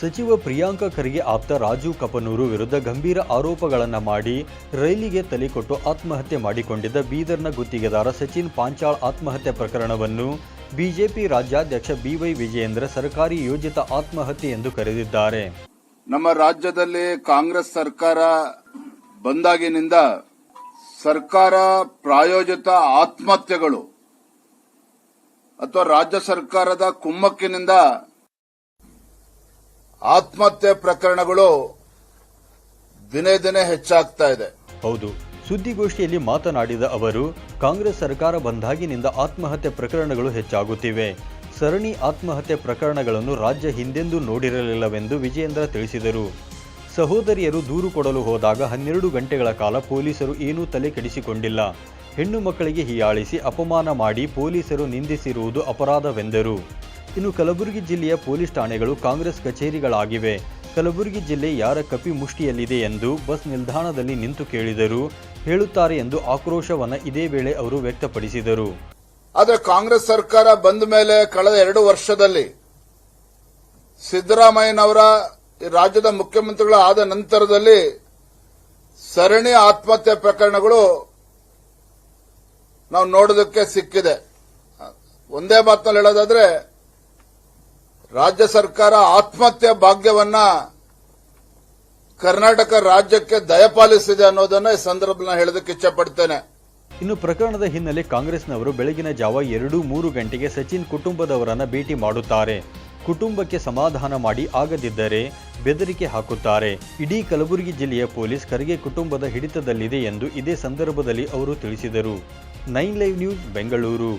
ಸಚಿವ ಪ್ರಿಯಾಂಕ ಖರ್ಗೆ ಆಪ್ತ ರಾಜು ಕಪನೂರು ವಿರುದ್ಧ ಗಂಭೀರ ಆರೋಪಗಳನ್ನು ಮಾಡಿ ರೈಲಿಗೆ ತಲೆಕೊಟ್ಟು ಆತ್ಮಹತ್ಯೆ ಮಾಡಿಕೊಂಡಿದ್ದ ಬೀದರ್ನ ಗುತ್ತಿಗೆದಾರ ಸಚಿನ್ ಪಾಂಚಾಳ್ ಆತ್ಮಹತ್ಯೆ ಪ್ರಕರಣವನ್ನು ಬಿಜೆಪಿ ರಾಜ್ಯಾಧ್ಯಕ್ಷ ಬಿವೈ ವಿಜಯೇಂದ್ರ ಸರ್ಕಾರಿ ಯೋಜಿತ ಆತ್ಮಹತ್ಯೆ ಎಂದು ಕರೆದಿದ್ದಾರೆ. ನಮ್ಮ ರಾಜ್ಯದಲ್ಲಿ ಕಾಂಗ್ರೆಸ್ ಸರ್ಕಾರ ಬಂದಾಗಿನಿಂದ ಸರ್ಕಾರ ಪ್ರಾಯೋಜಿತ ಆತ್ಮಹತ್ಯೆಗಳು ಅಥವಾ ರಾಜ್ಯ ಸರ್ಕಾರದ ಕುಮ್ಮಕ್ಕಿನಿಂದ ಆತ್ಮಹತ್ಯೆ ಪ್ರಕರಣಗಳು ದಿನೇ ದಿನೇ ಹೆಚ್ಚಾಗ್ತಾ ಇದೆ. ಹೌದು, ಸುದ್ದಿಗೋಷ್ಠಿಯಲ್ಲಿ ಮಾತನಾಡಿದ ಅವರು, ಕಾಂಗ್ರೆಸ್ ಸರ್ಕಾರ ಬಂದಾಗಿನಿಂದ ಆತ್ಮಹತ್ಯೆ ಪ್ರಕರಣಗಳು ಹೆಚ್ಚಾಗುತ್ತಿವೆ. ಸರಣಿ ಆತ್ಮಹತ್ಯೆ ಪ್ರಕರಣಗಳನ್ನು ರಾಜ್ಯ ಹಿಂದೆಂದೂ ನೋಡಿರಲಿಲ್ಲವೆಂದು ವಿಜಯೇಂದ್ರ ತಿಳಿಸಿದರು. ಸಹೋದರಿಯರು ದೂರು ಕೊಡಲು ಹೋದಾಗ 12 ಗಂಟೆಗಳ ಕಾಲ ಪೊಲೀಸರು ಏನೂ ತಲೆ ಕೆಡಿಸಿಕೊಂಡಿಲ್ಲ. ಹೆಣ್ಣು ಮಕ್ಕಳಿಗೆ ಹೀಯಾಳಿಸಿ ಅಪಮಾನ ಮಾಡಿ ಪೊಲೀಸರು ನಿಂದಿಸಿರುವುದು ಅಪರಾಧವೆಂದರು. ಇನ್ನು ಕಲಬುರಗಿ ಜಿಲ್ಲೆಯ ಪೊಲೀಸ್ ಠಾಣೆಗಳು ಕಾಂಗ್ರೆಸ್ ಕಚೇರಿಗಳಾಗಿವೆ. ಕಲಬುರಗಿ ಜಿಲ್ಲೆ ಯಾರ ಕಪಿ ಮುಷ್ಟಿಯಲ್ಲಿದೆ ಎಂದು ಬಸ್ ನಿಲ್ದಾಣದಲ್ಲಿ ನಿಂತು ಕೇಳಿದರು ಹೇಳುತ್ತಾರೆ ಎಂದು ಆಕ್ರೋಶವನ್ನು ಇದೇ ವೇಳೆ ಅವರು ವ್ಯಕ್ತಪಡಿಸಿದರು. ಆದರೆ ಕಾಂಗ್ರೆಸ್ ಸರ್ಕಾರ ಬಂದ ಮೇಲೆ ಕಳೆದ 2 ವರ್ಷದಲ್ಲಿ ಸಿದ್ದರಾಮಯ್ಯನವರ ರಾಜ್ಯದ ಮುಖ್ಯಮಂತ್ರಿಗಳ ಆದ ನಂತರದಲ್ಲಿ ಸರಣಿ ಆತ್ಮಹತ್ಯೆ ಪ್ರಕರಣಗಳು ನಾವು ನೋಡೋದಕ್ಕೆ ಸಿಕ್ಕಿದೆ. ಒಂದೇ ಮಾತಿನಲ್ಲಿ ಹೇಳೋದಾದ್ರೆ ರಾಜ್ಯ ಸರ್ಕಾರ ಆತ್ಮಹತ್ಯೆ ಭಾಗ್ಯವನ್ನ ಕರ್ನಾಟಕ ರಾಜ್ಯಕ್ಕೆ ದಯಪಾಲಿಸಿದೆ ಅನ್ನೋದನ್ನ ಈ ಸಂದರ್ಭದಲ್ಲಿ ಹೇಳೋದಕ್ಕೆ ಇಚ್ಛಪಡ್ತೇನೆ. ಇನ್ನು ಪ್ರಕರಣದ ಹಿನ್ನೆಲೆ ಕಾಂಗ್ರೆಸ್ನವರು ಬೆಳಗಿನ ಜಾವ 2-3 ಗಂಟೆಗೆ ಸಚಿನ್ ಕುಟುಂಬದವರನ್ನ ಭೇಟಿ ಮಾಡುತ್ತಾರೆ. ಕುಟುಂಬಕ್ಕೆ ಸಮಾಧಾನ ಮಾಡಿ ಆಗದಿದ್ದರೆ ಬೆದರಿಕೆ ಹಾಕುತ್ತಾರೆ. ಇಡೀ ಕಲಬುರಗಿ ಜಿಲ್ಲೆಯ ಪೊಲೀಸ್ ಖರ್ಗೆ ಕುಟುಂಬದ ಹಿಡಿತದಲ್ಲಿದೆ ಎಂದು ಇದೇ ಸಂದರ್ಭದಲ್ಲಿ ಅವರು ತಿಳಿಸಿದರು. 9 ಲೈವ್ ನ್ಯೂಸ್, ಬೆಂಗಳೂರು.